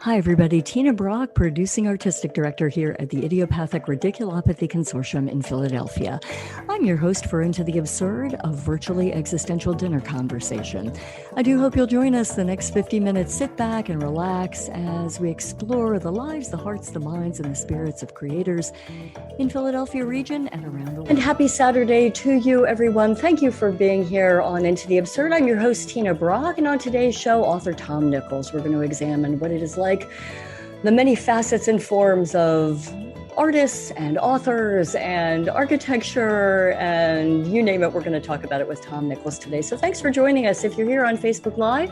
Hi, everybody. Tina Brock, Producing Artistic Director here at the Idiopathic Radiculopathy Consortium in Philadelphia. I'm your host for Into the Absurd, a virtually existential dinner conversation. I do hope you'll join us the next 50 minutes. Sit back and relax as we explore the lives, the hearts, the minds, and the spirits of creators in Philadelphia region and around the world. And happy Saturday to you, everyone. Thank you for being here on Into the Absurd. I'm your host, Tina Brock, and on today's show, author Thom Nickels. We're going to examine what it is like, the many facets and forms of artists and authors and architecture and you name it. We're going to talk about it with Thom Nickels today. So thanks for joining us. If you're here on Facebook Live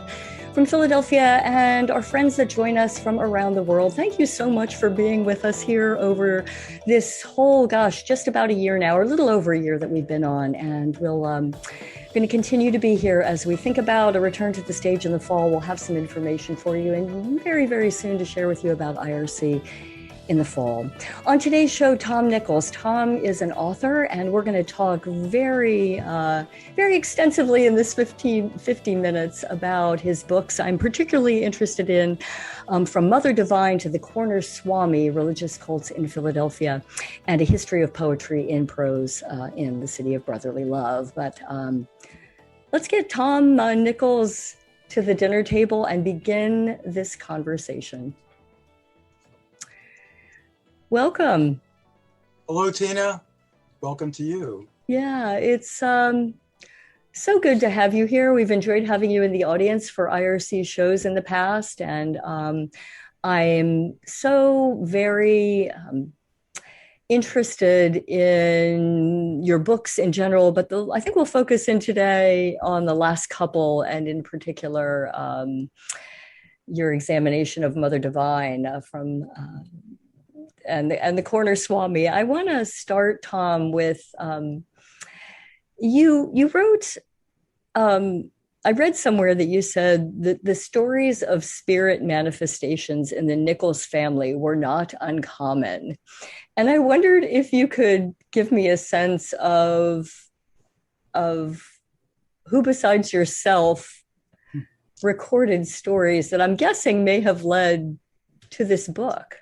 from Philadelphia and our friends that join us from around the world, thank you so much for being with us here over this whole, just about a year now, or a little over a year that we've been on. And we'll going to continue to be here as we think about a return to the stage in the fall. We'll have some information for you and very, very soon to share with you about IRC in the fall. On today's show, Thom Nickels. Thom is an author, and we're going to talk very extensively in this 50 minutes about his books. I'm particularly interested in From Mother Divine to the Corner Swami, Religious Cults in Philadelphia, and a History of Poetry in Prose in the City of Brotherly Love. But let's get Thom Nickels to the dinner table and begin this conversation. Welcome. Hello, Tina. Welcome to you. Yeah, it's so good to have you here. We've enjoyed having you in the audience for IRC shows in the past, and I'm so very interested in your books in general, but I think we'll focus in today on the last couple, and in particular, your examination of Mother Divine and the Corner Swami. I want to start, Thom, with you wrote, I read somewhere that you said that the stories of spirit manifestations in the Nickels family were not uncommon. And I wondered if you could give me a sense of who besides yourself recorded stories that I'm guessing may have led to this book.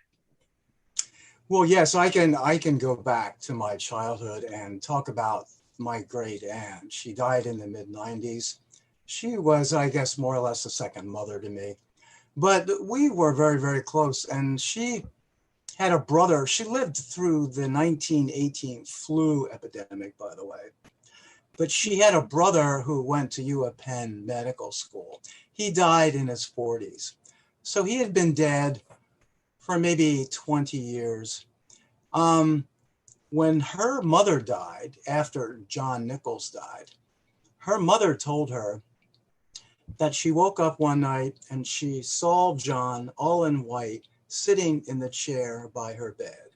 Well, yes, I can go back to my childhood and talk about my great aunt. She died in the mid-90s. She was, I guess, more or less a second mother to me. But we were very, very close. And she had a brother. She lived through the 1918 flu epidemic, by the way. But she had a brother who went to U of Penn Medical School. He died in his 40s. So he had been dead for maybe 20 years. When her mother died, after John Nickels died, her mother told her that she woke up one night and she saw John all in white sitting in the chair by her bed.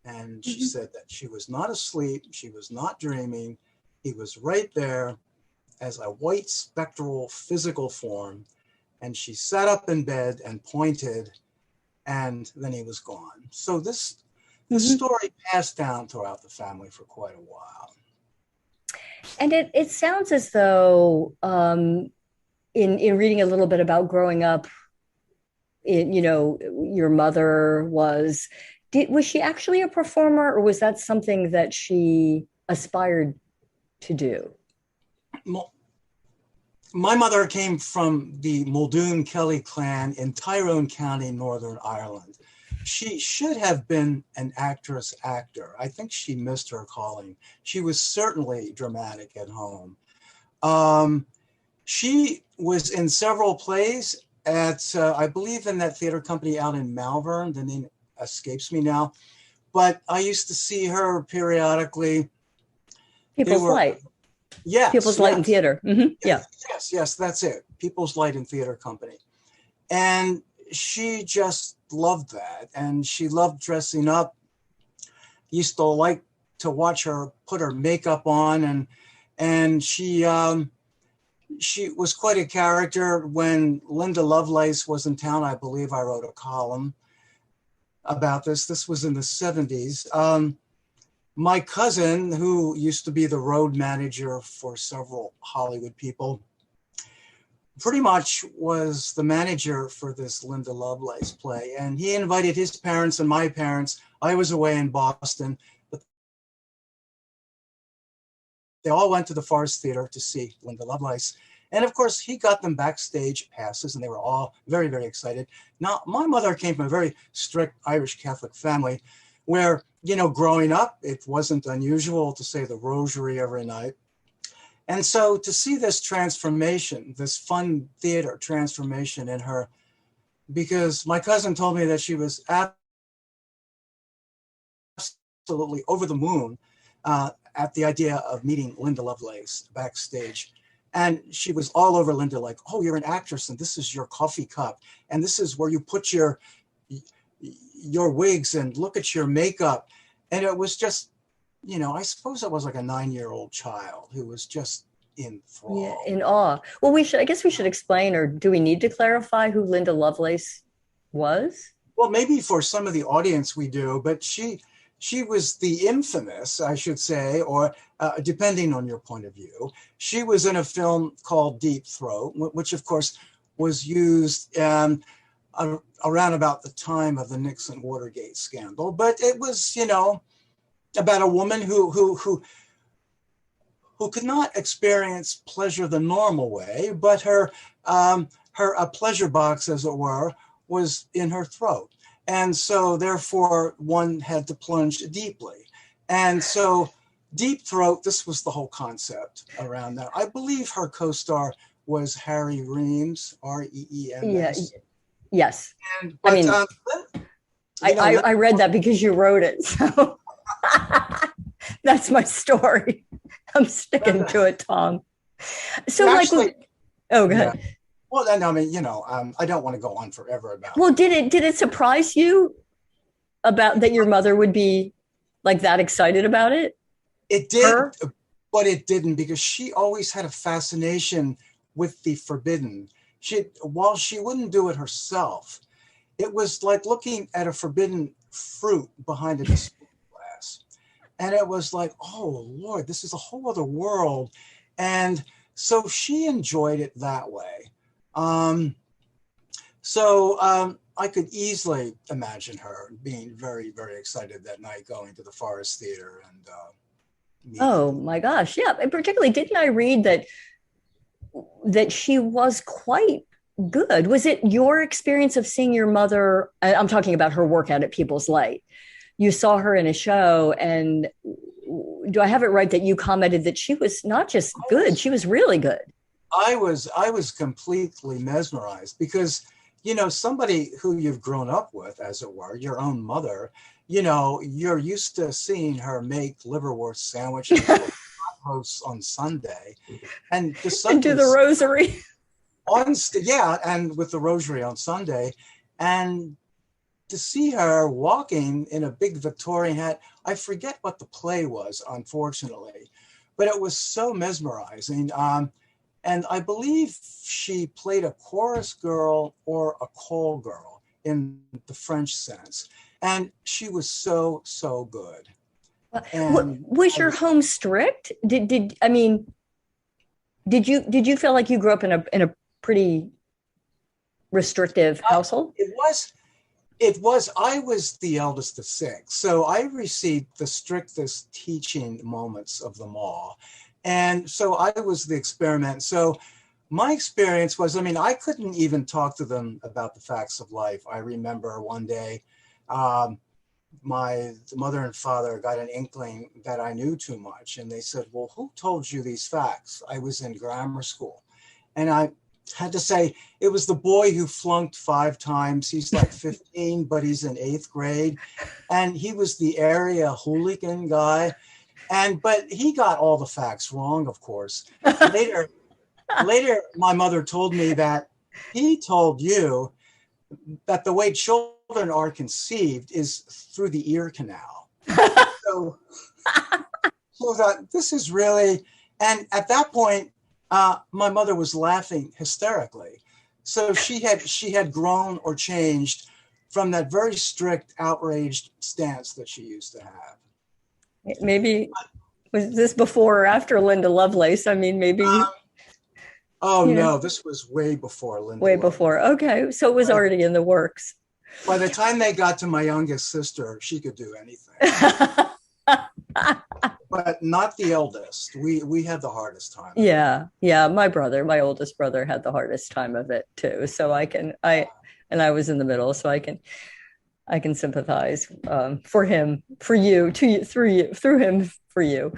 And she said that she was not asleep, she was not dreaming. He was right there as a white spectral physical form. And she sat up in bed and pointed, and then he was gone. So this story passed down throughout the family for quite a while. And it sounds as though in reading a little bit about growing up, your mother was she actually a performer, or was that something that she aspired to do? My mother came from the Muldoon Kelly clan in Tyrone County, Northern Ireland. She should have been an actor. I think she missed her calling. She was certainly dramatic at home. She was in several plays at, I believe, in that theater company out in Malvern. The name escapes me now. But I used to see her periodically. People's Light. Yes. People's Light and Theater. Mm-hmm. Yes, that's it. People's Light and Theater Company. And she just loved that. And she loved dressing up. Used to like to watch her put her makeup on. And she was quite a character. When Linda Lovelace was in town, I believe I wrote a column about this. This was in the 70s. My cousin, who used to be the road manager for several Hollywood people, pretty much was the manager for this Linda Lovelace play. And he invited his parents and my parents. I was away in Boston, but they all went to the Forest Theater to see Linda Lovelace. And of course, he got them backstage passes, and they were all very, very excited. Now, my mother came from a very strict Irish Catholic family where, you know, growing up, it wasn't unusual to say the rosary every night. And so to see this transformation, this fun theater transformation in her, because my cousin told me that she was absolutely over the moon at the idea of meeting Linda Lovelace backstage. And she was all over Linda, like, oh, you're an actress, and this is your coffee cup, and this is where you put your wigs, and look at your makeup. And it was just, you know, I suppose I was like a 9-year-old child who was just enthralled. Yeah, in awe. Well, I guess we should explain, or do we need to clarify who Linda Lovelace was? Well, maybe for some of the audience we do, but she was the infamous, I should say, or depending on your point of view, she was in a film called Deep Throat, which of course was used around about the time of the Nixon Watergate scandal. But it was, you know, about a woman who could not experience pleasure the normal way, but her pleasure box, as it were, was in her throat. And so therefore one had to plunge deeply. And so Deep Throat, this was the whole concept around that. I believe her co-star was Harry Reams, R-E-E-M-S. Yeah. Yes. But, I read that because you wrote it. So that's my story. I'm sticking to it, Thom. So actually, go ahead. Yeah. Well, then, I mean, you know, I don't want to go on forever about. Well, did it surprise you about that your mother would be like that excited about it? It did, but it didn't, because she always had a fascination with the forbidden. While she wouldn't do it herself, it was like looking at a forbidden fruit behind a display glass. And it was like, oh, Lord, this is a whole other world. And so she enjoyed it that way. I could easily imagine her being very, very excited that night, going to the Forest Theater and oh my gosh, yeah. And particularly, didn't I read that she was quite good? Was it your experience of seeing your mother? I'm talking about her work out at People's Light. You saw her in a show, and do I have it right that you commented that she was not just good, she was really good? I was completely mesmerized because, you know, somebody who you've grown up with, as it were, your own mother, you know, you're used to seeing her make liverwurst sandwiches roasts on Sunday, and do the rosary and with the rosary on Sunday, and to see her walking in a big Victorian hat. I forget what the play was, unfortunately, but it was so mesmerizing. And I believe she played a chorus girl or a call girl in the French sense. And she was so, so good. And was your home strict? Did you feel like you grew up in a pretty restrictive household? It was. I was the eldest of 6. So I received the strictest teaching moments of them all. And so I was the experiment. So my experience was, I mean, I couldn't even talk to them about the facts of life. I remember one day, my mother and father got an inkling that I knew too much. And they said, well, who told you these facts? I was in grammar school. And I had to say, it was the boy who flunked 5 times. He's like 15, but he's in 8th grade. And he was the area hooligan guy. But he got all the facts wrong, of course. Later, my mother told me that he told you that the way children are conceived is through the ear canal. So I thought, this is really, and at that point, my mother was laughing hysterically. So she had grown or changed from that very strict, outraged stance that she used to have. Maybe, was this before or after Linda Lovelace? I mean, maybe. Oh, no, this was way before Linda. Way before. Okay. So it was already in the works. By the time they got to my youngest sister, she could do anything. But not the eldest. We had the hardest time. Yeah. Yeah. My oldest brother had the hardest time of it too. So I was in the middle, so I can sympathize for him, for you, through him, for you.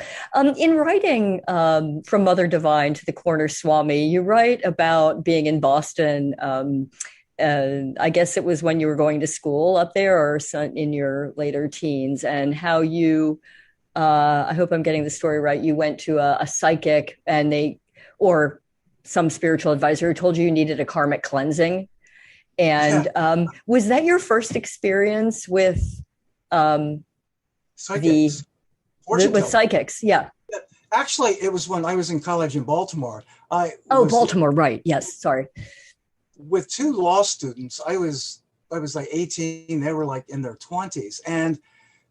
In writing From Mother Divine to the Corner Swami, you write about being in Boston. I guess it was when you were going to school up there, or in your later teens, and how you, I hope I'm getting the story right, you went to a psychic or some spiritual advisor who told you needed a karmic cleansing. And was that your first experience with psychics? With psychics? Yeah. Actually, it was when I was in college in Baltimore. Baltimore, right? Yes. Sorry. With two law students, I was like 18. They were like in their 20s, and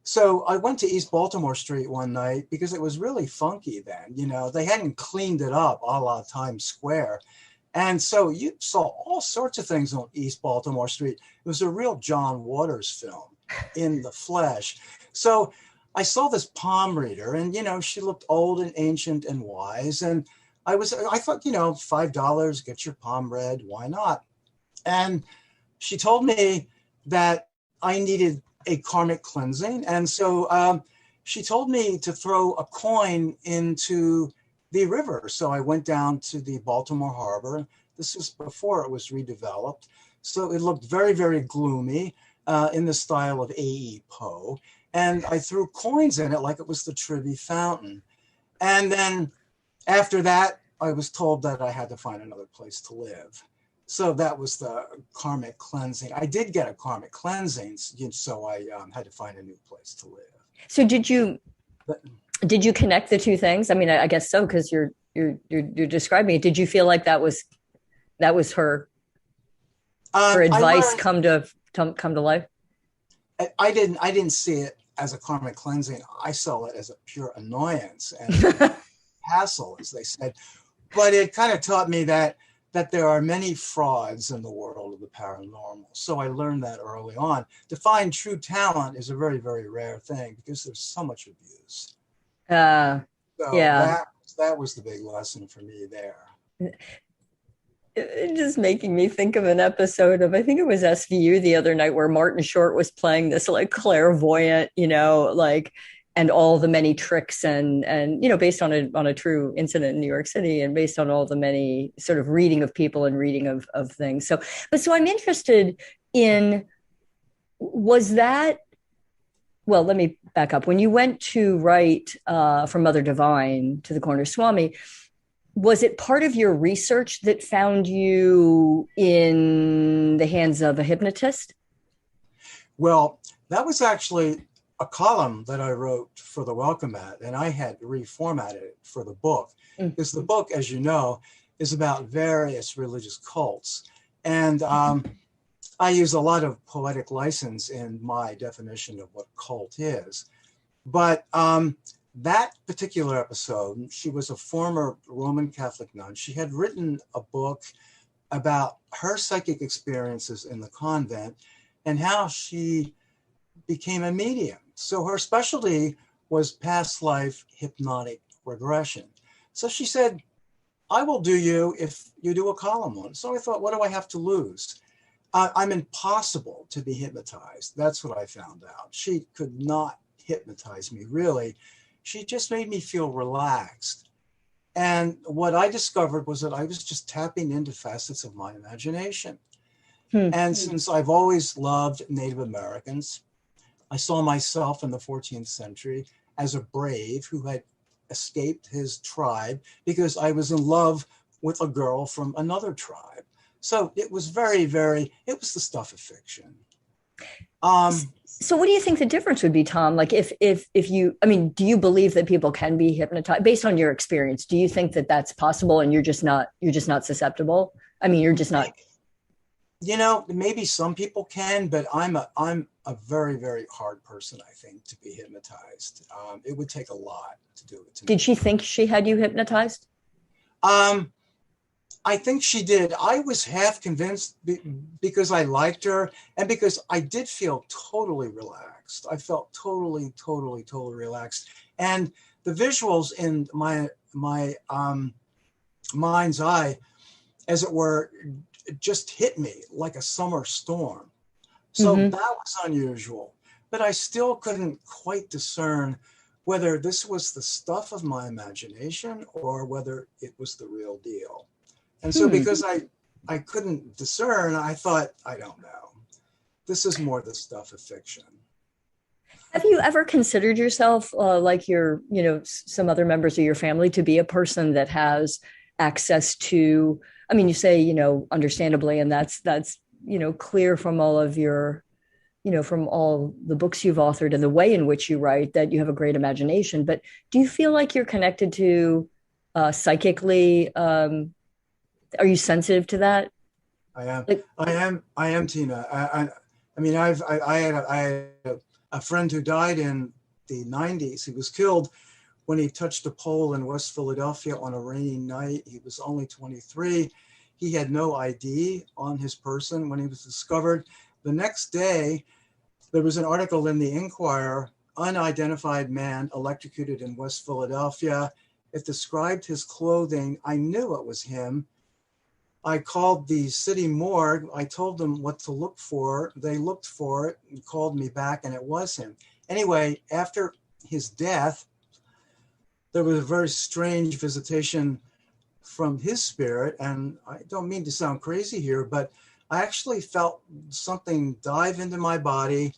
so I went to East Baltimore Street one night because it was really funky then. You know, they hadn't cleaned it up a la Times Square. And so you saw all sorts of things on East Baltimore Street. It was a real John Waters film in the flesh. So I saw this palm reader, and, you know, she looked old and ancient and wise. And I thought, you know, $5, get your palm read. Why not? And she told me that I needed a karmic cleansing. And so she told me to throw a coin into the river. So I went down to the Baltimore Harbor. This was before it was redeveloped. So it looked very, very gloomy in the style of A.E. Poe. And I threw coins in it like it was the Trevi Fountain. And then after that, I was told that I had to find another place to live. So that was the karmic cleansing. I did get a karmic cleansing, so I had to find a new place to live. So did you connect the two things? I mean, I guess so, because you're describing it. Did you feel like that was her advice come to life? I didn't see it as a karmic cleansing. I saw it as a pure annoyance and hassle, as they said. But it kind of taught me that there are many frauds in the world of the paranormal. So I learned that early on. To find true talent is a very, very rare thing because there's so much abuse. Yeah. That was the big lesson for me there. It just making me think of an episode of, I think it was SVU the other night, where Martin Short was playing this like clairvoyant, you know, like, and all the many tricks and you know, based on a true incident in New York City, and based on all the many sort of reading of people and reading of things. So I'm interested in, was that, well, let me back up. When you went to write From Mother Divine to the Corner Swami, was it part of your research that found you in the hands of a hypnotist? Well, that was actually a column that I wrote for the Welcomat, and I had reformatted it for the book. Because the book, as you know, is about various religious cults. And I use a lot of poetic license in my definition of what cult is. But that particular episode, she was a former Roman Catholic nun. She had written a book about her psychic experiences in the convent and how she became a medium. So her specialty was past life hypnotic regression. So she said, I will do you if you do a column on it. So I thought, what do I have to lose? I'm impossible to be hypnotized. That's what I found out. She could not hypnotize me, really. She just made me feel relaxed. And what I discovered was that I was just tapping into facets of my imagination. And since I've always loved Native Americans, I saw myself in the 14th century as a brave who had escaped his tribe because I was in love with a girl from another tribe. So it was very, very, it was the stuff of fiction. So what do you think the difference would be, Thom? Like if you, I mean, do you believe that people can be hypnotized based on your experience? Do you think that that's possible and you're just not susceptible? I mean, you're just not. You know, maybe some people can, but I'm a very, very hard person, I think, to be hypnotized. It would take a lot to do it to me. Did she think she had you hypnotized? I think she did. I was half convinced because I liked her and because I did feel totally relaxed. I felt totally relaxed. And the visuals in my mind's eye, as it were, just hit me like a summer storm. So that was unusual, but I still couldn't quite discern whether this was the stuff of my imagination or whether it was the real deal. And so because I couldn't discern, I thought, I don't know. This is more the stuff of fiction. Have you ever considered yourself, like your, some other members of your family, to be a person that has access to, I mean, you say, understandably, and that's, clear from all of your, from all the books you've authored and the way in which you write, that you have a great imagination. But do you feel like you're connected to psychically? Are you sensitive to that? I am, Tina. I mean, I had a friend who died in the 90s. He was killed when he touched a pole in West Philadelphia on a rainy night. He was only 23. He had no ID on his person when he was discovered. The next day, there was an article in the Inquirer, unidentified man electrocuted in West Philadelphia. It described his clothing. I knew it was him. I called the city morgue. I told them what to look for. They looked for it and called me back, and it was him. Anyway, after his death, there was a very strange visitation from his spirit. And I don't mean to sound crazy here, but I actually felt something dive into my body,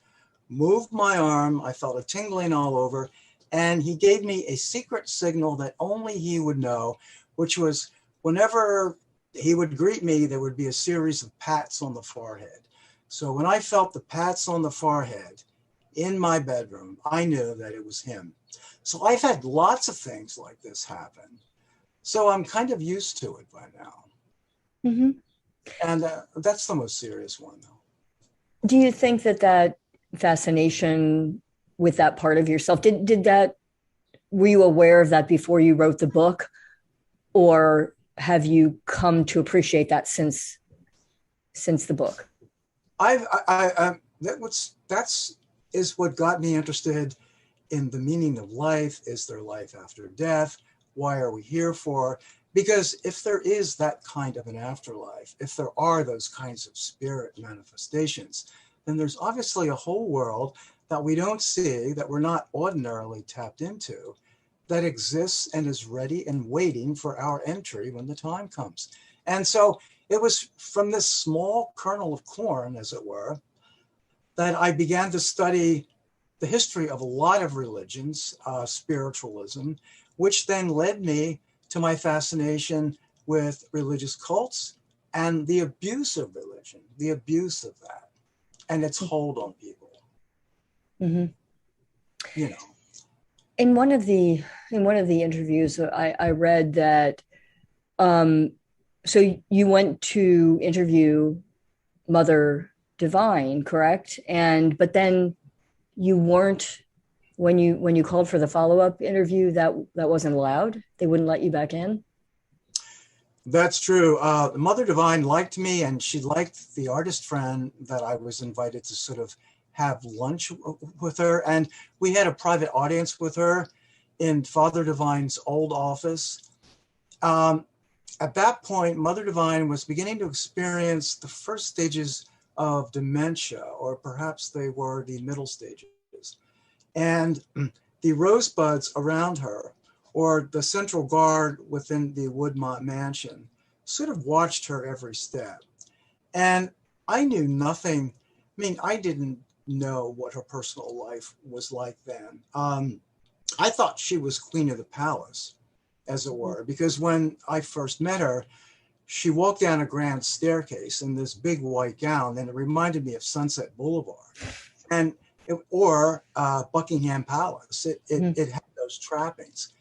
move my arm. I felt a tingling all over. And he gave me a secret signal that only he would know, which was whenever he would greet me, there would be a series of pats on the forehead. So when I felt the pats on the forehead in my bedroom, I knew that it was him. So I've had lots of things like this happen. So I'm kind of used to it by now. Mm-hmm. And that's the most serious one, though. Do you think that fascination with that part of yourself, were you aware of that before you wrote the book? Or have you come to appreciate that since the book? That's what got me interested in the meaning of life. Is there life after death? Why are we here for? Because if there is that kind of an afterlife, if there are those kinds of spirit manifestations, then there's obviously a whole world that we don't see, that we're not ordinarily tapped into, that exists and is ready and waiting for our entry when the time comes. And so it was from this small kernel of corn, as it were, that I began to study the history of a lot of religions, spiritualism, which then led me to my fascination with religious cults and the abuse of religion, the abuse of that, and its hold on people. Mm-hmm. You know. In one of the interviews, I read that, so you went to interview Mother Divine, correct? But then you weren't, when you called for the follow-up interview, that wasn't allowed. They wouldn't let you back in. That's true. Mother Divine liked me, and she liked the artist friend that I was invited to sort of have lunch with her. And we had a private audience with her in Father Divine's old office. At that point, Mother Divine was beginning to experience the first stages of dementia, or perhaps they were the middle stages. And the rosebuds around her, or the central guard within the Woodmont mansion, sort of watched her every step. And I knew nothing. I mean, I didn't know what her personal life was like then. I thought she was queen of the palace, as it were, because when I first met her, she walked down a grand staircase in this big white gown, and it reminded me of Sunset Boulevard or Buckingham Palace. It had those trappings.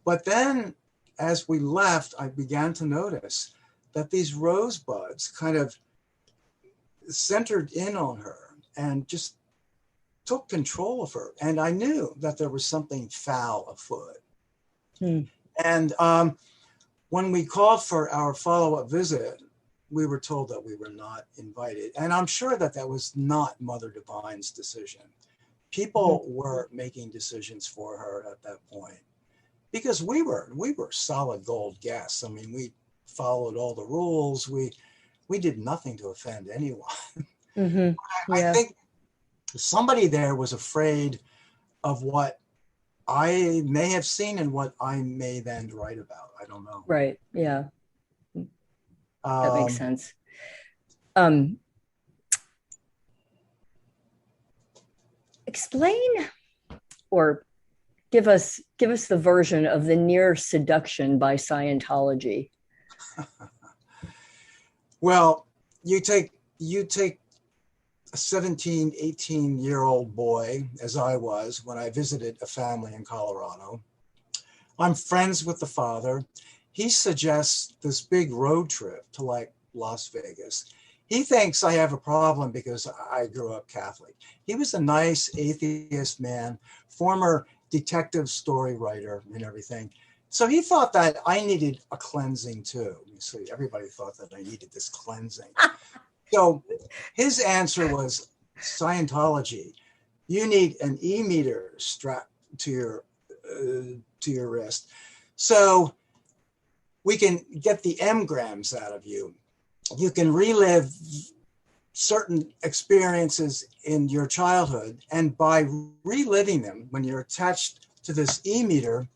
But then as we left, I began to notice that these rosebuds kind of centered in on her and just took control of her. And I knew that there was something foul afoot. And when we called for our follow-up visit, we were told that we were not invited. And I'm sure that that was not Mother Divine's decision. People were making decisions for her at that point, because we were solid gold guests. I mean, we followed all the rules. We did nothing to offend anyone. I think somebody there was afraid of what I may have seen and what I may then write about. I don't know. Right. Yeah. That makes sense. Explain or give us the version of the near seduction by Scientology. Well, you take a 17, 18-year-old boy, as I was when I visited a family in Colorado. I'm friends with the father. He suggests this big road trip to like Las Vegas. He thinks I have a problem because I grew up Catholic. He was a nice atheist man, former detective story writer and everything. So he thought that I needed a cleansing too. You see, everybody thought that I needed this cleansing. So his answer was Scientology. You need an e-meter strapped to your wrist, so we can get the engrams out of you. You can relive certain experiences in your childhood, and by reliving them, when you're attached to this e-meter,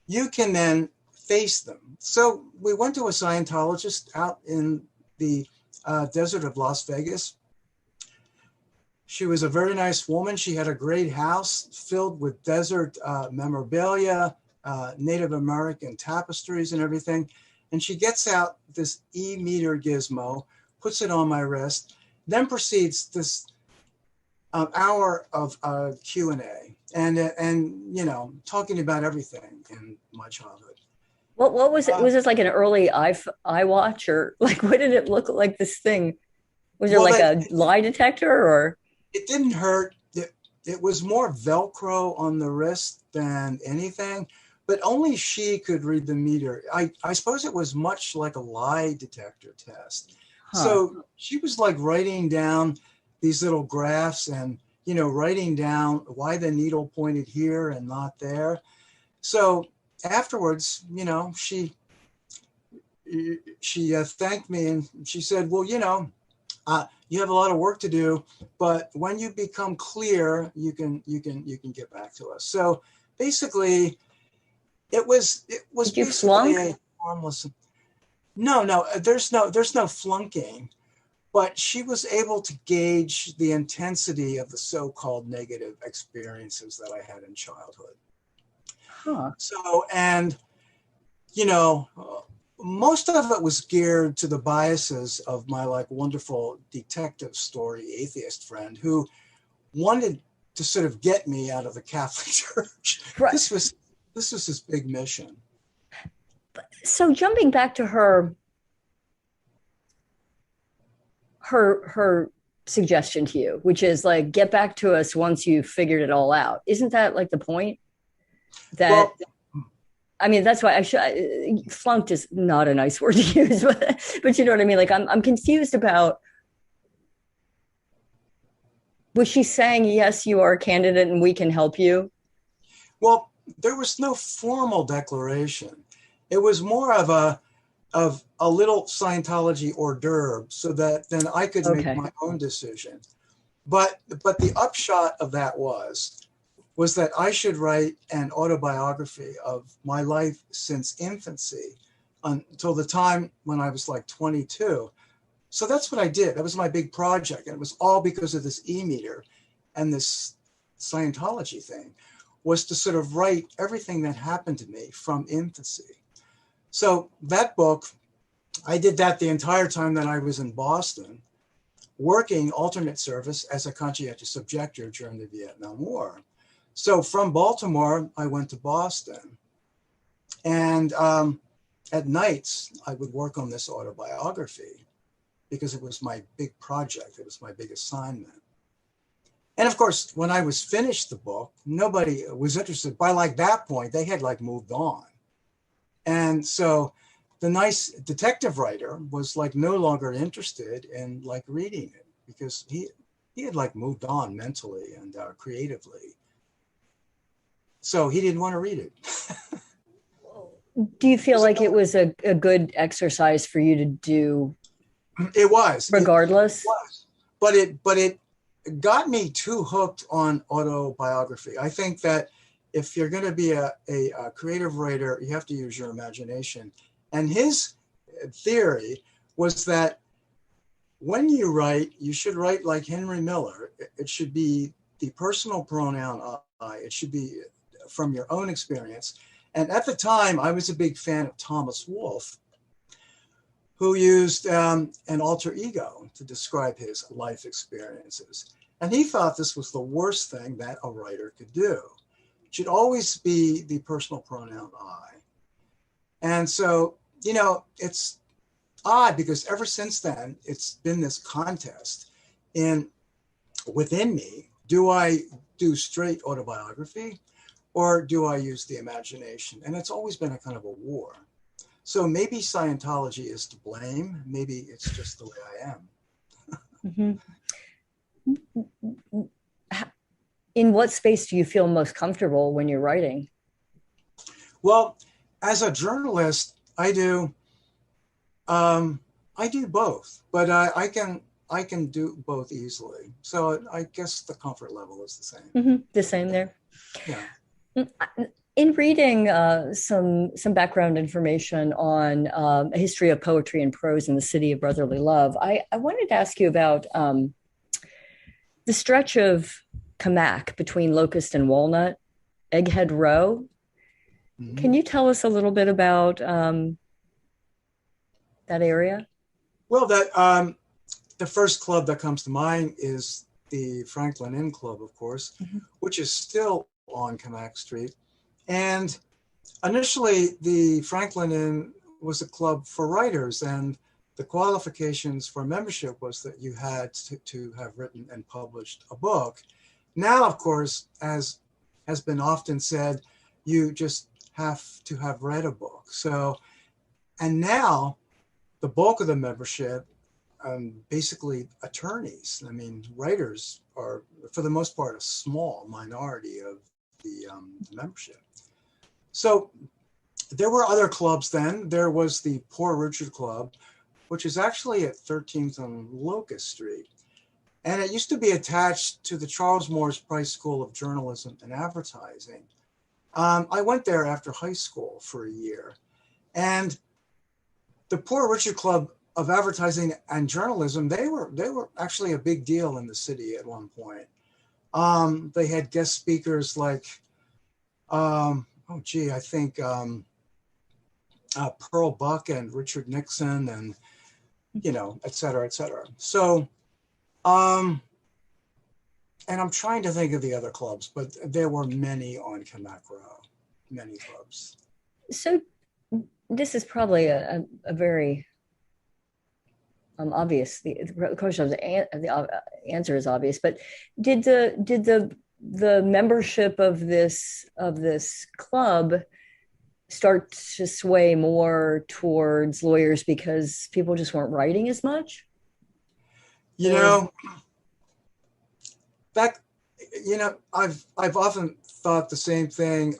you can then face them. So we went to a Scientologist out in the desert of Las Vegas. She was a very nice woman. She had a great house filled with desert memorabilia, Native American tapestries and everything. And she gets out this e-meter gizmo, puts it on my wrist, then proceeds this hour of Q&A and you know, talking about everything in my childhood. What was it? Was this like an early iWatch, or like, what did it look like, this thing? Was there like a lie detector, or? It didn't hurt. It was more Velcro on the wrist than anything, but only she could read the meter. I suppose it was much like a lie detector test. So she was like writing down these little graphs and, you know, writing down why the needle pointed here and not there. So afterwards, you know, she thanked me and she said, well, you know, you have a lot of work to do, but when you become clear, you can get back to us. So basically, it was Did you flunk? a harmless. No, there's no flunking, but she was able to gauge the intensity of the so-called negative experiences that I had in childhood. So, and, you know, most of it was geared to the biases of my like wonderful detective story atheist friend who wanted to sort of get me out of the Catholic Church. Right. This was his big mission. So jumping back to her suggestion to you, which is like, get back to us once you've figured it all out. Isn't that like the point? That, well, I mean, that's why flunked is not a nice word to use, but you know what I mean? Like, I'm confused about, was she saying, yes, you are a candidate and we can help you? Well, there was no formal declaration. It was more of a little Scientology hors d'oeuvre so that then I could make my own decision. But the upshot of that was that I should write an autobiography of my life since infancy until the time when I was like 22. So that's what I did. That was my big project. And it was all because of this e-meter and this Scientology thing, was to sort of write everything that happened to me from infancy. So that book, I did that the entire time that I was in Boston, working alternate service as a conscientious objector during the Vietnam War. So from Baltimore, I went to Boston. And at nights, I would work on this autobiography because it was my big project. It was my big assignment. And of course, when I was finished the book, nobody was interested. By like that point, they had like moved on. And so the nice detective writer was like no longer interested in like reading it because he had like moved on mentally and creatively. So he didn't want to read it. Do you feel like it was a good exercise for you to do? It was. Regardless? It was. But it got me too hooked on autobiography. I think that if you're going to be a creative writer, you have to use your imagination. And his theory was that when you write, you should write like Henry Miller. It should be the personal pronoun I. It should be from your own experience. And at the time, I was a big fan of Thomas Wolfe, who used an alter ego to describe his life experiences. And he thought this was the worst thing that a writer could do. It should always be the personal pronoun I. And so, you know, it's odd because ever since then, it's been this contest within me. Do I do straight autobiography or do I use the imagination? And it's always been a kind of a war. So maybe Scientology is to blame. Maybe it's just the way I am. Mm-hmm. In what space do you feel most comfortable when you're writing? Well, as a journalist, I do both, but I can do both easily. So I guess the comfort level is the same. Mm-hmm. The same there. Yeah. In reading some background information on a history of poetry and prose in the city of brotherly love, I wanted to ask you about the stretch of Camac between Locust and Walnut, Egghead Row. Mm-hmm. Can you tell us a little bit about that area? Well, the first club that comes to mind is the Franklin Inn Club, of course, mm-hmm. which is still on Camac Street. And initially, the Franklin Inn was a club for writers, and the qualifications for membership was that you had to have written and published a book. Now, of course, as has been often said, you just have to have read a book. So, and now the bulk of the membership, basically attorneys. I mean, writers are, for the most part, a small minority of the membership. So there were other clubs then. There was the Poor Richard Club, which is actually at 13th and Locust Street. And it used to be attached to the Charles Morris Price School of Journalism and Advertising. I went there after high school for a year. And the Poor Richard Club of Advertising and Journalism, they were actually a big deal in the city at one point. They had guest speakers like, I think Pearl Buck and Richard Nixon and, you know, et cetera, et cetera. So, and I'm trying to think of the other clubs, but there were many on Camac Row, many clubs. So this is probably a very obvious. The question of the answer is obvious, but did the membership of this club start to sway more towards lawyers because people just weren't writing as much? You know, I've often thought the same thing.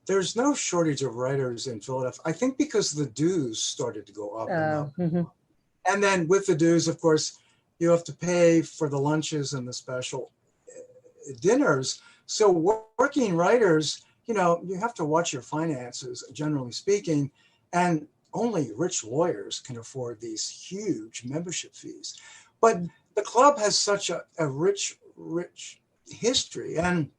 There's no shortage of writers in Philadelphia. I think because the dues started to go up and up. Mm-hmm. And then with the dues, of course, you have to pay for the lunches and the special dinners. So working writers, you know, you have to watch your finances, generally speaking, and only rich lawyers can afford these huge membership fees. But the club has such a rich history. And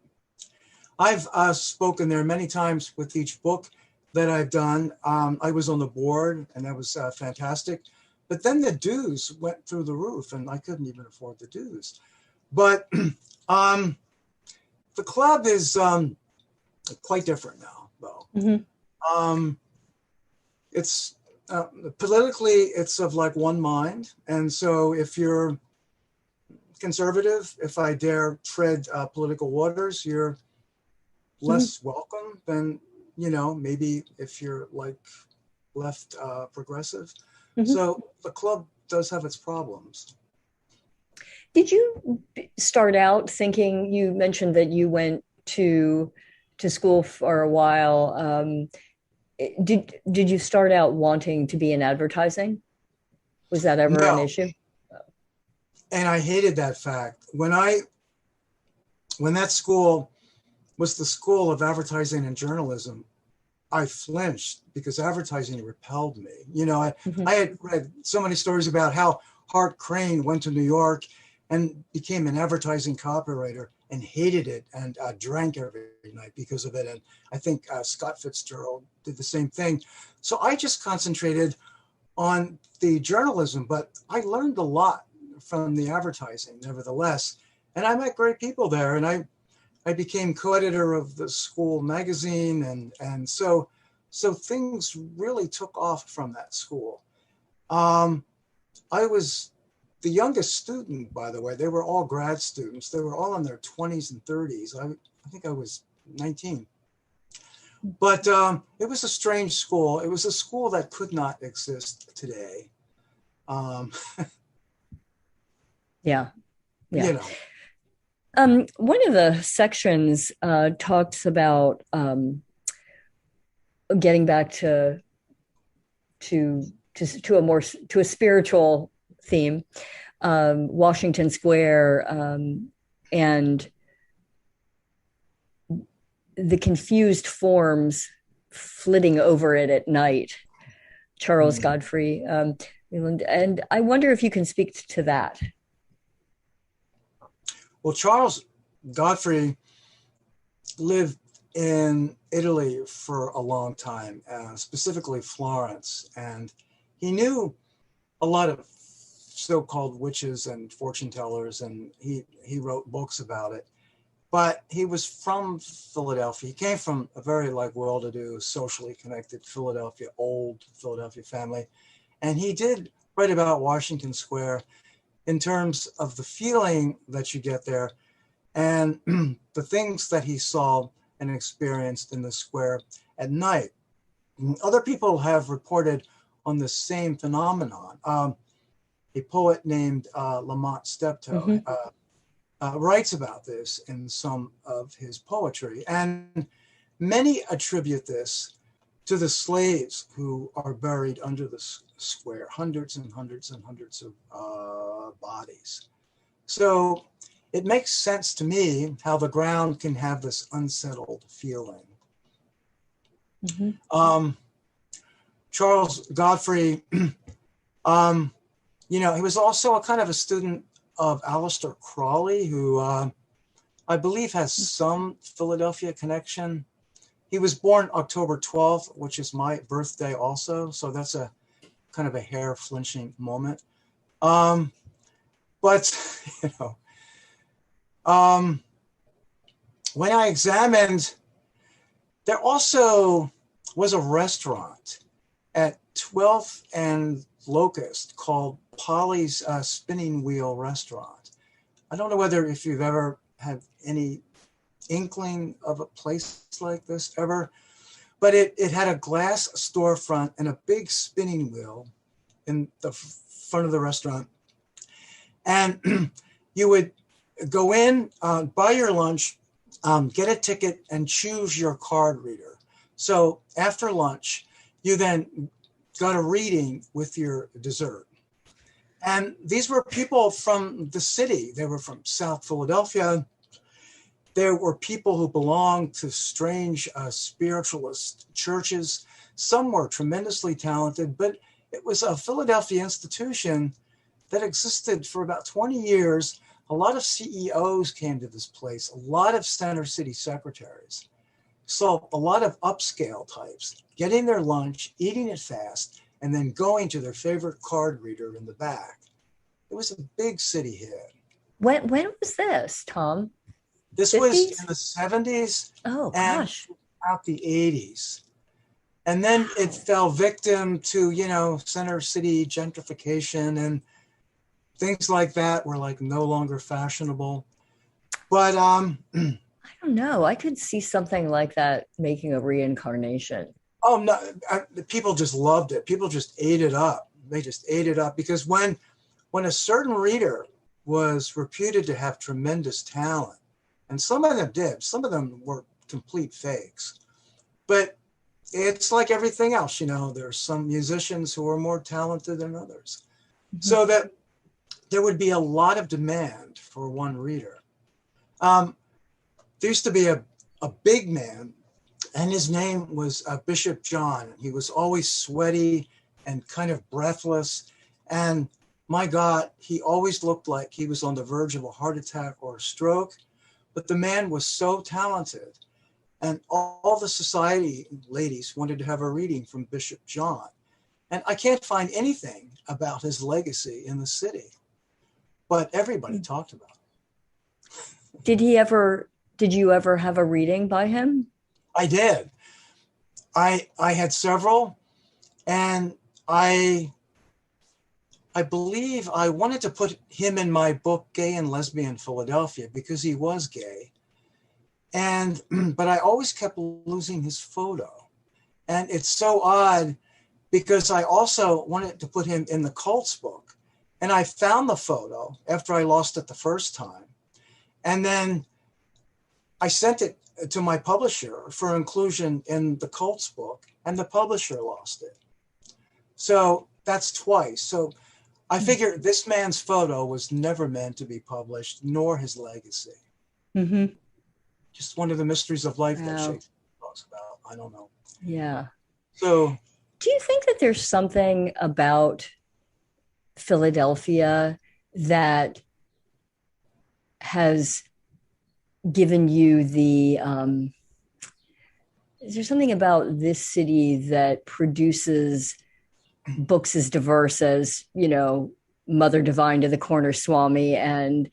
I've spoken there many times with each book that I've done. I was on the board, and that was fantastic. But then the dues went through the roof, and I couldn't even afford the dues. But the club is quite different now, though. Mm-hmm. It's politically, it's of like one mind. And so if you're conservative, if I dare tread political waters, you're less welcome than maybe if you're like left progressive. Mhm. So the club does have its problems. Did you start out thinking, you mentioned that you went to school for a while. Did you start out wanting to be in advertising? Was that ever an No, issue? and I hated that fact. When that school was the School of Advertising and Journalism, I flinched because advertising repelled me. Mhm. I had read so many stories about how Hart Crane went to New York and became an advertising copywriter and hated it and drank every night because of it. And I think Scott Fitzgerald did the same thing. So I just concentrated on the journalism, but I learned a lot from the advertising nevertheless. And I met great people there, and I became co-editor of the school magazine, and so things really took off from that school. I was the youngest student, by the way. They were all grad students. They were all in their 20s and 30s. I think I was 19. But it was a strange school. It was a school that could not exist today. Yeah, yeah. You know. One of the sections talks about getting back to a spiritual theme, Washington Square, and the confused forms flitting over it at night. Charles Godfrey, and I wonder if you can speak to that. Well, Charles Godfrey lived in Italy for a long time, specifically Florence, and he knew a lot of so-called witches and fortune tellers, and he wrote books about it. But he was from Philadelphia. He came from a very well-to-do, socially connected old Philadelphia family, and he did write about Washington Square in terms of the feeling that you get there and the things that he saw and experienced in the square at night. Other people have reported on the same phenomenon. A poet named Lamont Steptoe writes about this in some of his poetry. And many attribute this to the slaves who are buried under the square, hundreds and hundreds and hundreds of bodies. So it makes sense to me how the ground can have this unsettled feeling. Charles Godfrey, he was also a kind of a student of Aleister Crowley, who I believe has some Philadelphia connection. He was born October 12th, which is my birthday also. So that's a kind of a hair flinching moment. But, when I examined, there also was a restaurant at 12th and Locust called Polly's Spinning Wheel Restaurant. I don't know if you've ever had any inkling of a place like this ever, but it had a glass storefront and a big spinning wheel in the front of the restaurant. And you would go in, buy your lunch, get a ticket, and choose your card reader. So after lunch, you then got a reading with your dessert. And these were people from the city. They were from South Philadelphia. There were people who belonged to strange spiritualist churches. Some were tremendously talented, but it was a Philadelphia institution that existed for about 20 years. A lot of CEOs came to this place, a lot of center city secretaries. So a lot of upscale types getting their lunch, eating it fast, and then going to their favorite card reader in the back. It was a big city hit. When was this, Thom? This 50s? Was in the 70s. Oh, gosh. And out the 80s. And then it fell victim to, center city gentrification, and things like that were no longer fashionable. But I don't know. I could see something like that making a reincarnation. Oh no, people just loved it. People just ate it up. They just ate it up because when a certain reader was reputed to have tremendous talent, and some of them did, some of them were complete fakes, but it's like everything else, there's some musicians who are more talented than others. So that there would be a lot of demand for one reader. There used to be a big man, and his name was Bishop John. He was always sweaty and kind of breathless. And my God, he always looked like he was on the verge of a heart attack or a stroke. But the man was so talented. And all the society ladies wanted to have a reading from Bishop John. And I can't find anything about his legacy in the city, but everybody talked about it. Did you ever have a reading by him? I did. I had several, and I believe I wanted to put him in my book, Gay and Lesbian Philadelphia, because he was gay. But I always kept losing his photo. And it's so odd because I also wanted to put him in the cults book. And I found the photo after I lost it the first time. And then I sent it to my publisher for inclusion in the cults book, and the publisher lost it. So that's twice. So I figured this man's photo was never meant to be published, nor his legacy. Mm-hmm. Just one of the mysteries of life that Shakespeare talks about. I don't know. Yeah. So do you think that there's something about Philadelphia that has given you is there something about this city that produces books as diverse as, Mother Divine to the Corner Swami and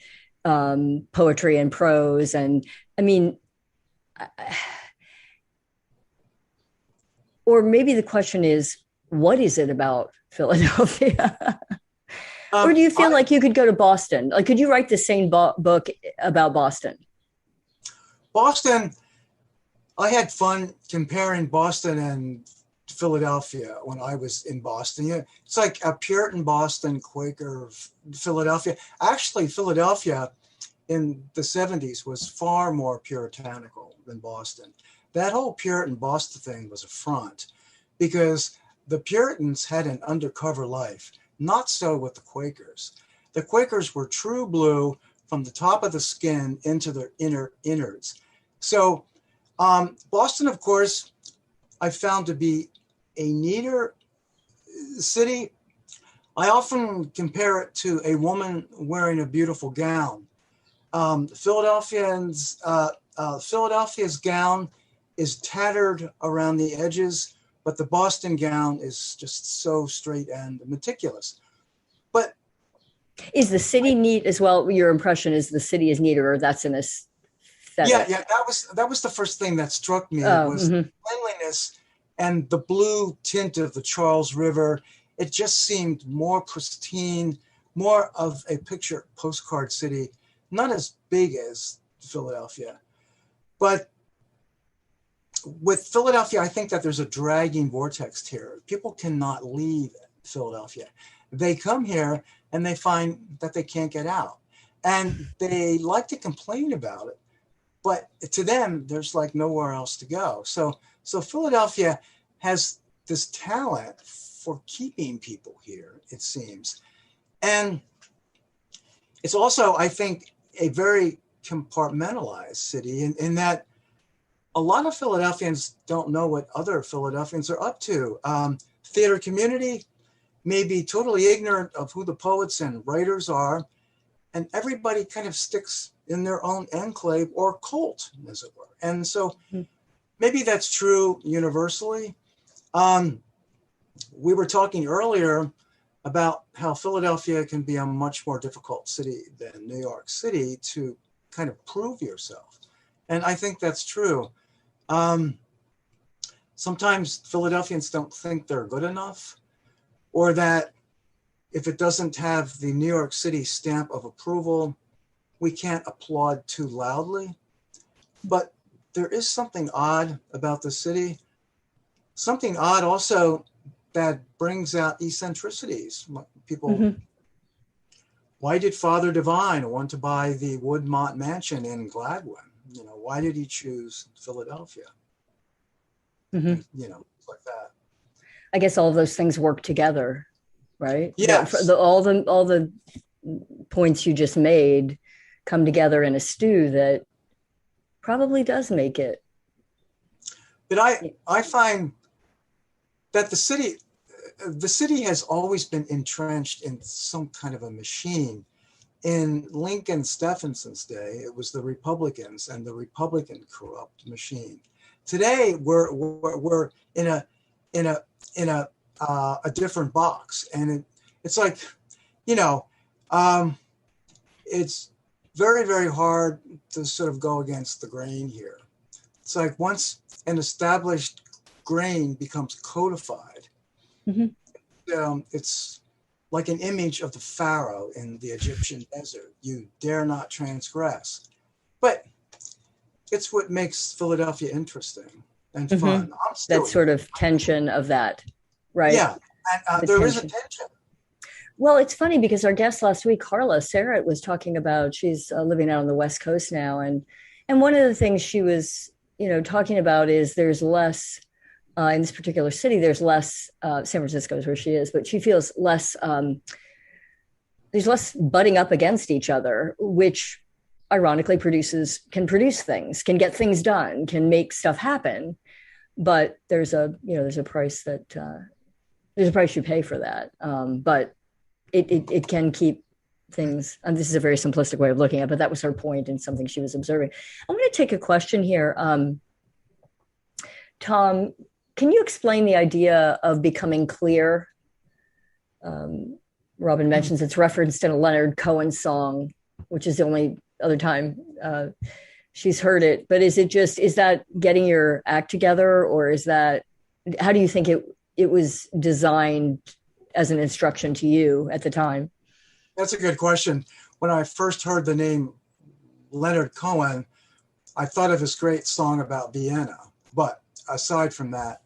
poetry and prose? And I mean, or maybe the question is, what is it about Philadelphia? Or do you feel like you could go to Boston? Like, could you write the same book about Boston? Boston, I had fun comparing Boston and Philadelphia when I was in Boston. It's like a Puritan Boston, Quaker Philadelphia. Actually, Philadelphia in the 70s was far more puritanical than Boston. That whole Puritan Boston thing was a front because the Puritans had an undercover life. Not so with the Quakers. The Quakers were true blue from the top of the skin into their innards. So Boston, of course, I found to be a neater city. I often compare it to a woman wearing a beautiful gown. Philadelphia's gown is tattered around the edges, but the Boston gown is just so straight and meticulous. But is the city neat as well? Your impression is the city is neater, or that's an aesthetic? Yeah. That was the first thing that struck me was the cleanliness and the blue tint of the Charles River. It just seemed more pristine, more of a picture postcard city, not as big as Philadelphia. But with Philadelphia, I think that there's a dragging vortex here. People cannot leave Philadelphia. They come here and they find that they can't get out. And they like to complain about it. But to them, there's like nowhere else to go. So Philadelphia has this talent for keeping people here, it seems. And it's also, I think, a very compartmentalized city in that a lot of Philadelphians don't know what other Philadelphians are up to. Theater community may be totally ignorant of who the poets and writers are, and everybody kind of sticks in their own enclave or cult, as it were. And so maybe that's true universally. We were talking earlier about how Philadelphia can be a much more difficult city than New York City to kind of prove yourself. And I think that's true. Sometimes Philadelphians don't think they're good enough, or that if it doesn't have the New York City stamp of approval, we can't applaud too loudly. But there is something odd about the city. Something odd also that brings out eccentricities. People, why did Father Divine want to buy the Woodmont Mansion in Gladwin? You know, why did he choose Philadelphia? You know, like that. I guess all of those things work together, right? Yes. All the points you just made come together in a stew that probably does make it. But I find that the city has always been entrenched in some kind of a machine. In Lincoln Stephenson's day, it was the Republicans and the Republican corrupt machine. Today, we're in a different box, and it's like, you know, it's very, very hard to sort of go against the grain here. It's like once an established grain becomes codified, it's like an image of the Pharaoh in the Egyptian desert. You dare not transgress. But it's what makes Philadelphia interesting and fun. That sort of tension of that, right? Yeah, and there is a tension. Well, it's funny because our guest last week, Carla Serrett, was talking about, she's living out on the West Coast now. And one of the things she was, talking about is there's less, in this particular city, there's less, San Francisco is where she is, but she feels less, there's less butting up against each other, which ironically can produce things, can get things done, can make stuff happen. But there's a price that, there's a price you pay for that. But it can keep things, and this is a very simplistic way of looking at it, but that was her point and something she was observing. I'm going to take a question here. Thom, can you explain the idea of becoming clear? Robin mentions it's referenced in a Leonard Cohen song, which is the only other time she's heard it. But is that getting your act together, or is that, how do you think it was designed as an instruction to you at the time? That's a good question. When I first heard the name Leonard Cohen, I thought of this great song about Vienna. But aside from that,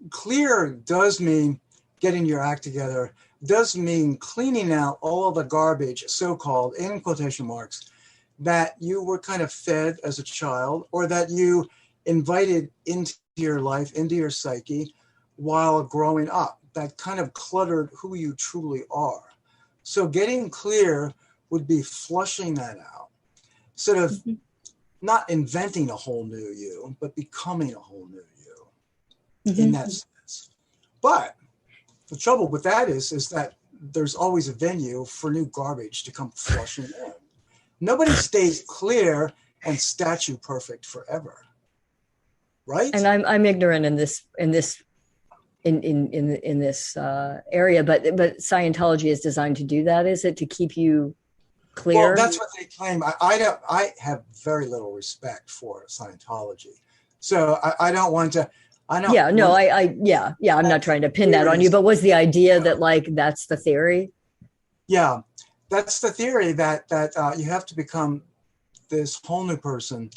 clear does mean getting your act together, does mean cleaning out all the garbage, so-called, in quotation marks, that you were kind of fed as a child, or that you invited into your life, into your psyche while growing up, that kind of cluttered who you truly are. So getting clear would be flushing that out, sort of not inventing a whole new you, but becoming a whole new you in that sense. But the trouble with that is that there's always a venue for new garbage to come flushing in. Nobody stays clear and statue perfect forever, right? And I'm ignorant in this area, but Scientology is designed to do that. Is it to keep you clear? Well, that's what they claim. I have very little respect for Scientology, so I don't want to. I'm not trying to pin that on you, but was the idea that that's the theory? Yeah, that's the theory that you have to become this whole new person,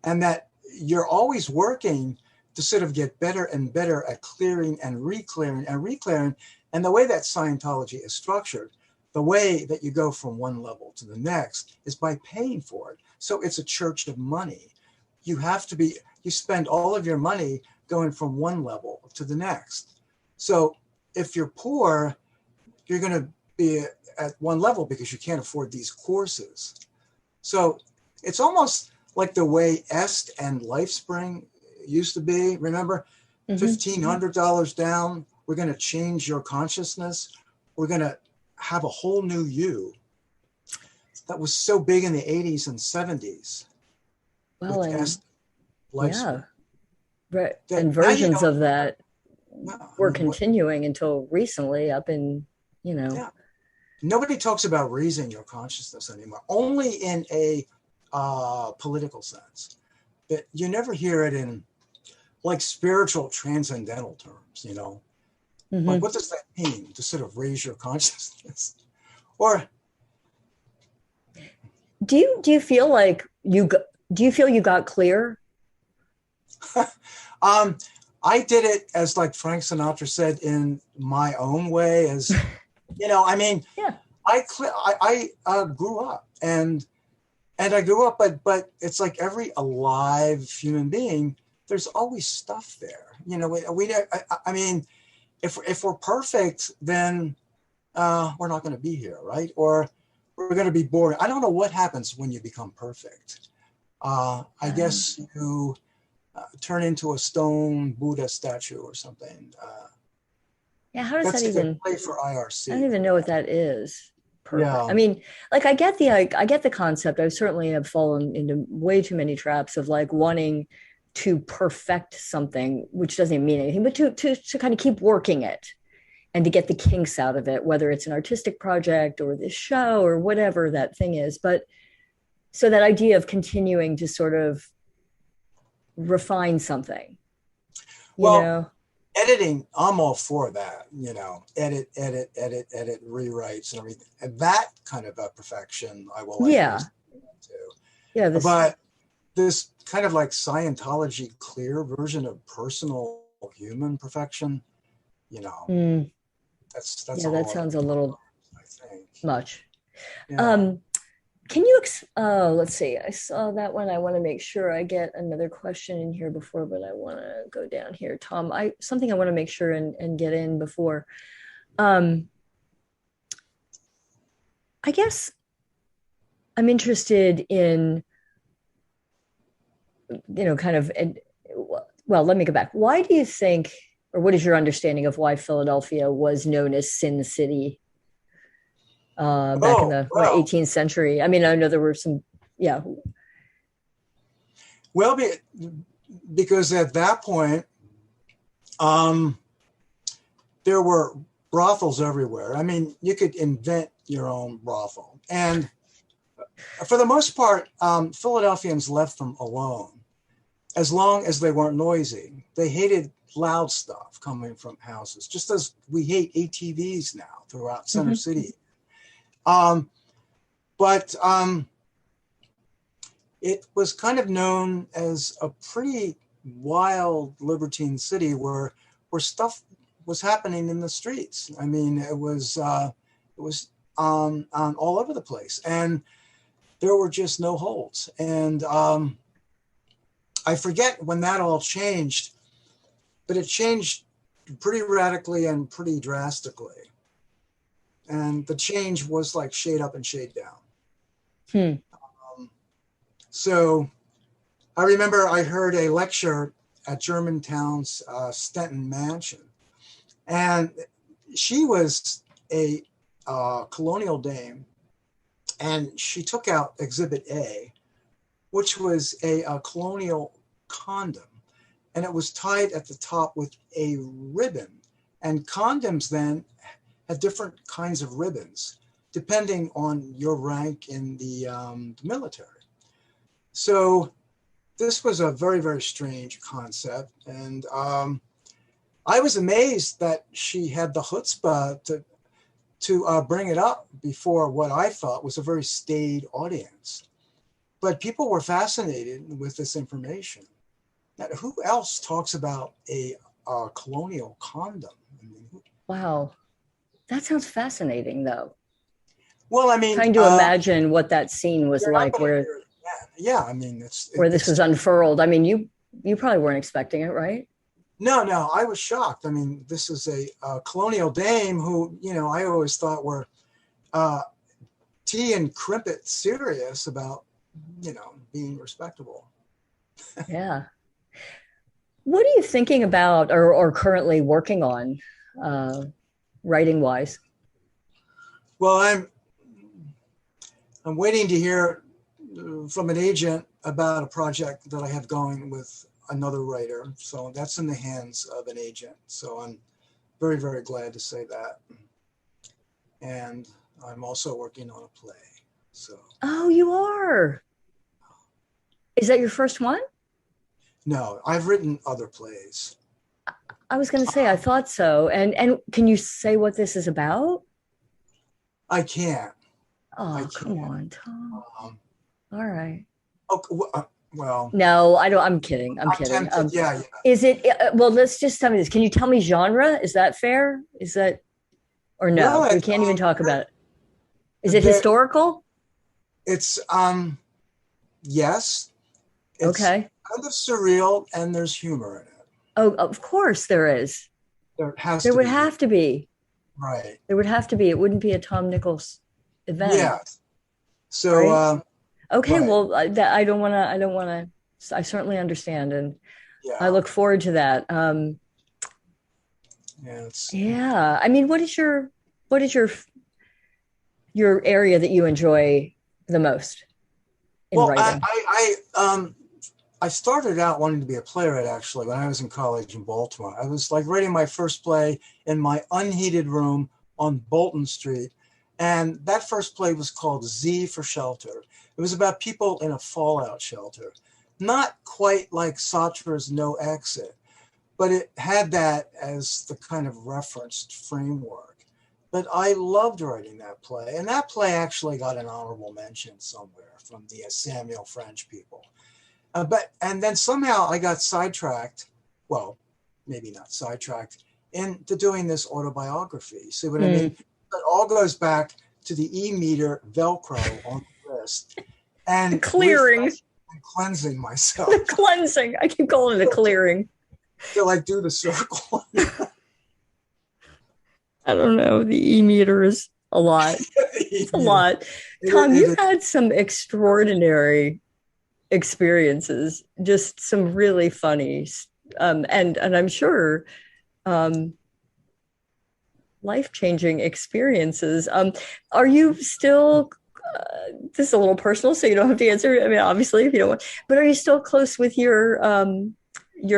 and that you're always working to sort of get better and better at clearing and reclearing and reclearing. And the way that Scientology is structured, the way that you go from one level to the next is by paying for it. So it's a church of money. You spend all of your money going from one level to the next. So if you're poor, you're going to be at one level because you can't afford these courses. So it's almost like the way Est and LifeSpring used to be. Remember, $1,500 down, we're going to change your consciousness. We're going to have a whole new you. That was so big in the 80s and 70s. Well, Est, LifeSpring. Right. And versions of that were continuing until recently up in, Yeah. Nobody talks about raising your consciousness anymore, only in a political sense. But you never hear it in like spiritual transcendental terms, Like, what does that mean, to sort of raise your consciousness? Or do you feel like Do you feel you got clear? I did it, as like Frank Sinatra said, in my own way. As I mean, Yeah. I grew up, and I grew up, but it's like every alive human being, there's always stuff there. I mean, if we're perfect, then we're not going to be here, right? Or we're going to be boring. I don't know what happens when you become perfect. I guess you turn into a stone Buddha statue or something. Yeah, how does That's that a good even play for IRC. I don't even know what that is. Perfect. Yeah. I mean, like I get the concept. I certainly have fallen into way too many traps of like wanting to perfect something, which doesn't even mean anything, but to kind of keep working it and to get the kinks out of it, whether it's an artistic project or this show or whatever that thing is. But so that idea of continuing to sort of refine something, Well, editing, I'm all for that, edit, rewrites and everything. And that kind of a perfection I will like to. Yeah. But this kind of like Scientology clear version of personal human perfection, that's that sounds a little much. Yeah. Can you let's see, I saw that one. I want to make sure I get another question in here before, but I want to go down here. Thom, something I want to make sure and get in before. I guess I'm interested in, kind of, well, let me go back. Why do you think, or what is your understanding of why Philadelphia was known as Sin City back in the 18th century? I mean, I know there were some, yeah. Well, because at that point, there were brothels everywhere. I mean, you could invent your own brothel. And for the most part, Philadelphians left them alone as long as they weren't noisy. They hated loud stuff coming from houses, just as we hate ATVs now throughout Center City. But it was kind of known as a pretty wild libertine city where stuff was happening in the streets. I mean, it was all over the place, and there were just no holds. And I forget when that all changed, but it changed pretty radically and pretty drastically. And the change was like shade up and shade down. So I remember I heard a lecture at Germantown's Stenton Mansion. And she was a colonial dame. And she took out Exhibit A, which was a colonial condom. And it was tied at the top with a ribbon. And condoms then had different kinds of ribbons, depending on your rank in the military. So this was a very, very strange concept. And I was amazed that she had the chutzpah to bring it up before what I thought was a very staid audience. But people were fascinated with this information. Now, who else talks about a colonial condom? I mean, wow. That sounds fascinating, though. Well, I mean, trying to imagine what that scene was like, where I mean, where this was unfurled. I mean, you probably weren't expecting it, right? No, I was shocked. I mean, this is a colonial dame who, I always thought were tea and crimpet serious about, being respectable. Yeah. What are you thinking about or currently working on, writing wise? Well, I'm waiting to hear from an agent about a project that I have going with another writer. So that's in the hands of an agent. So I'm very, very glad to say that. And I'm also working on a play. So. Oh, you are? Is that your first one? No, I've written other plays. I was going to say, I thought so. And can you say what this is about? I can't. Oh, come on, Thom. All right. Okay, Well, No, I don't. I'm kidding. I'm kidding. tempted. Yeah. Is it, well, let's just tell me this. Can you tell me genre? Is that fair? Is that, or no? Well, We can't even talk about it. Is it there- historical? It's yes. It's Okay. kind of surreal, and there's humor in it. Oh, of course there is. There has There to would be. have to be. Right. There would have to be. It wouldn't be a Thom Nickels event. Yeah. So Right? Okay. right. Well, I don't want to. I certainly understand, and Yeah. I look forward to that. Yeah. I mean, what is your area that you enjoy the most in Well, writing? I started out wanting to be a playwright, actually, when I was in college in Baltimore. I was like writing my first play in my unheated room on Bolton Street. And that first play was called Z for Shelter. It was about people in a fallout shelter. Not quite like Sartre's No Exit, but it had that as the kind of referenced framework. But I loved writing that play. And that play actually got an honorable mention somewhere from the Samuel French people. And then somehow I got sidetracked, well, maybe not sidetracked, into doing this autobiography. See what I mean? It all goes back to the E-meter Velcro on the wrist. And clearing. And cleansing myself. The cleansing. I keep calling it a clearing. To like do the circle. I don't know. The E-meter is a lot. It's a lot. Thom, you've had some extraordinary experiences, just some really funny, and I'm sure life-changing experiences. Are you still, this is a little personal, so you don't have to answer. I mean, obviously, if you don't want, but are you still close with your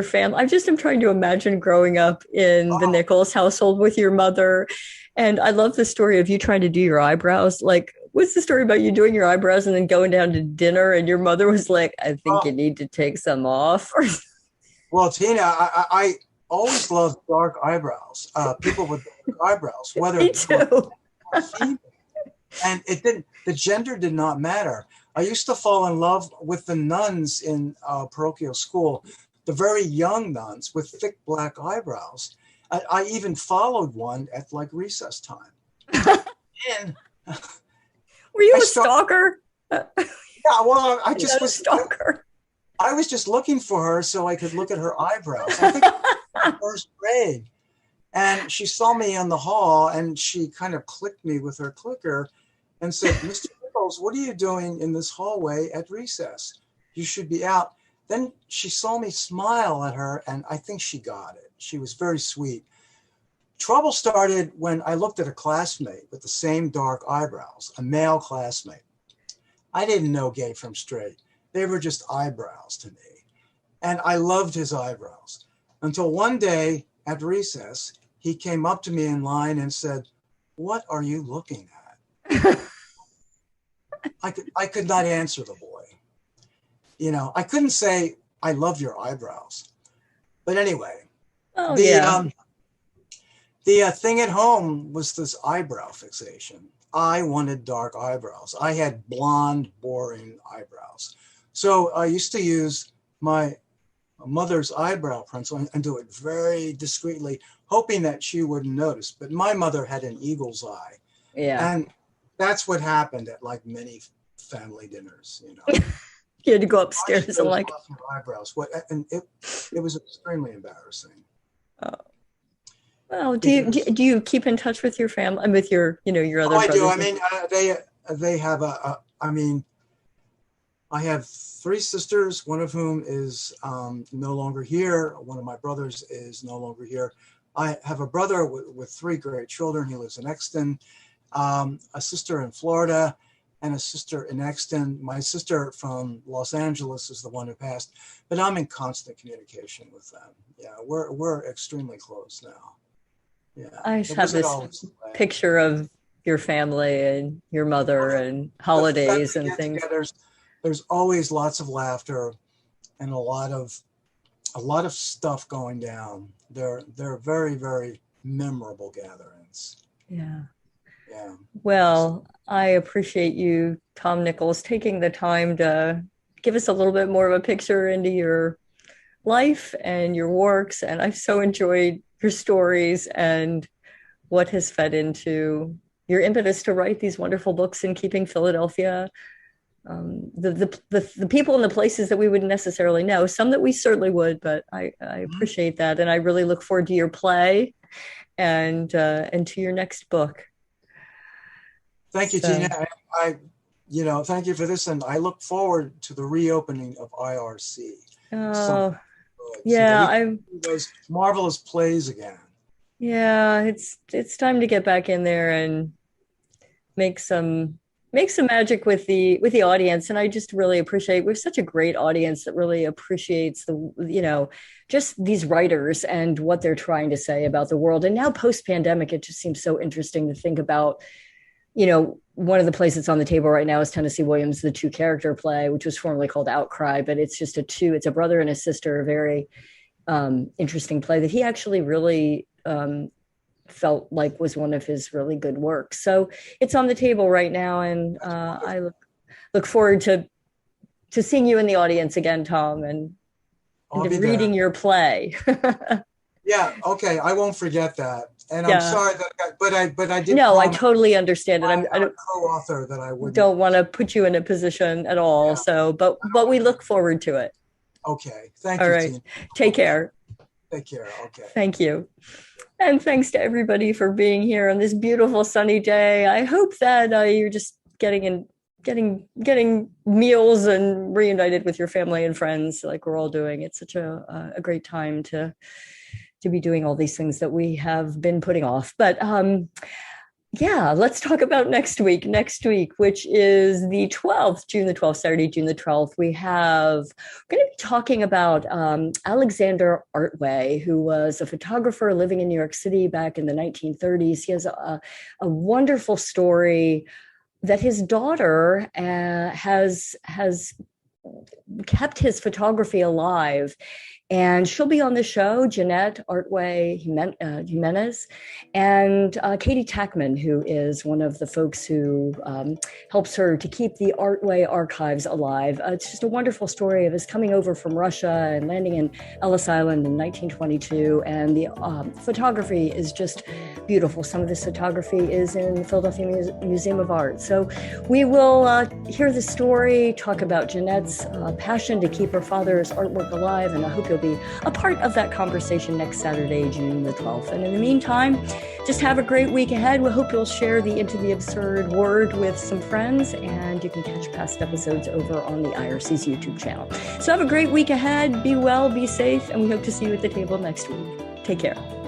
family? I'm trying to imagine growing up in the Nickels household with your mother. And I love the story of you trying to do your eyebrows. Like, what's the story about you doing your eyebrows and then going down to dinner and your mother was like, I think you need to take some off? Well, Tina, I always loved dark eyebrows. People with dark eyebrows, whether Me too. And the gender did not matter. I used to fall in love with the nuns in parochial school, the very young nuns with thick black eyebrows. I even followed one at like recess time. And were you a stalker? Yeah, well, I just was a stalker. I was just looking for her so I could look at her eyebrows. I think in first grade. And she saw me in the hall and she kind of clicked me with her clicker and said, Mr. Nickels, what are you doing in this hallway at recess? You should be out. Then she saw me smile at her and I think she got it. She was very sweet. Trouble started when I looked at a classmate with the same dark eyebrows, a male classmate. I didn't know gay from straight. They were just eyebrows to me. And I loved his eyebrows until one day at recess, he came up to me in line and said, what are you looking at? I could not answer the boy. You know, I couldn't say, I love your eyebrows. But anyway, the thing at home was this eyebrow fixation. I wanted dark eyebrows. I had blonde, boring eyebrows. So I used to use my mother's eyebrow pencil and do it very discreetly, hoping that she wouldn't notice. But my mother had an eagle's eye. Yeah. And that's what happened at like many family dinners, you know. You had to go upstairs and like eyebrows. And it was extremely embarrassing. Oh. Well, do you keep in touch with your family and with your your other brothers? I do. I mean, they have I have 3 sisters, one of whom is no longer here. One of my brothers is no longer here. I have a brother with 3 great children. He lives in Exton, a sister in Florida, and a sister in Exton. My sister from Los Angeles is the one who passed, but I'm in constant communication with them. Yeah, we're extremely close now. Yeah, I have this picture of your family and your mother and holidays and things. There's always lots of laughter and a lot of stuff going down. They're very, very memorable gatherings. Yeah. Yeah. Well, I appreciate you, Thom Nickels, taking the time to give us a little bit more of a picture into your life and your works. And I've so enjoyed your stories and what has fed into your impetus to write these wonderful books and keeping Philadelphia, the people and the places that we wouldn't necessarily know, some that we certainly would, but I appreciate that. And I really look forward to your play and to your next book. Thank you, Tina. Thank you for this. And I look forward to the reopening of IRC. Oh, yeah. I'm those marvelous plays again. Yeah, it's time to get back in there and make some magic with the audience. And I just really appreciate, we have such a great audience that really appreciates just these writers and what they're trying to say about the world. And now post-pandemic, it just seems so interesting to think about, one of the plays that's on the table right now is Tennessee Williams' The Two Character play, which was formerly called Outcry, but it's just it's a brother and a sister, a very interesting play that he actually really felt like was one of his really good works. So it's on the table right now, and I look forward to seeing you in the audience again, Thom, and reading your play. Yeah, okay, I won't forget that. And I'm sorry that but I did. No, I totally understand it. I don't co-author that I would. Don't want to put you in a position at all. Yeah. So, but we look forward to it. Okay, thank you. All right, take care. Take care. Okay. Thank you. And thanks to everybody for being here on this beautiful sunny day. I hope that you're just getting meals and reunited with your family and friends like we're all doing. It's such a great time to be doing all these things that we have been putting off. But let's talk about next week, which is the 12th, June the 12th, Saturday, June the 12th. We're going to be talking about Alexander Artway, who was a photographer living in New York City back in the 1930s. He has a wonderful story that his daughter has kept his photography alive. And she'll be on the show, Jeanette Artway Jimenez, and Katie Tackman, who is one of the folks who helps her to keep the Artway archives alive. It's just a wonderful story of his coming over from Russia and landing in Ellis Island in 1922. And the photography is just beautiful. Some of this photography is in the Philadelphia Museum of Art. So we will hear the story, talk about Jeanette's passion to keep her father's artwork alive, and I hope you'll be a part of that conversation next Saturday, June the 12th. And in the meantime, just have a great week ahead. We hope you'll share the Into the Absurd word with some friends, and you can catch past episodes over on the IRC's YouTube channel. So have a great week ahead. Be well, be safe, and we hope to see you at the table next week. Take care.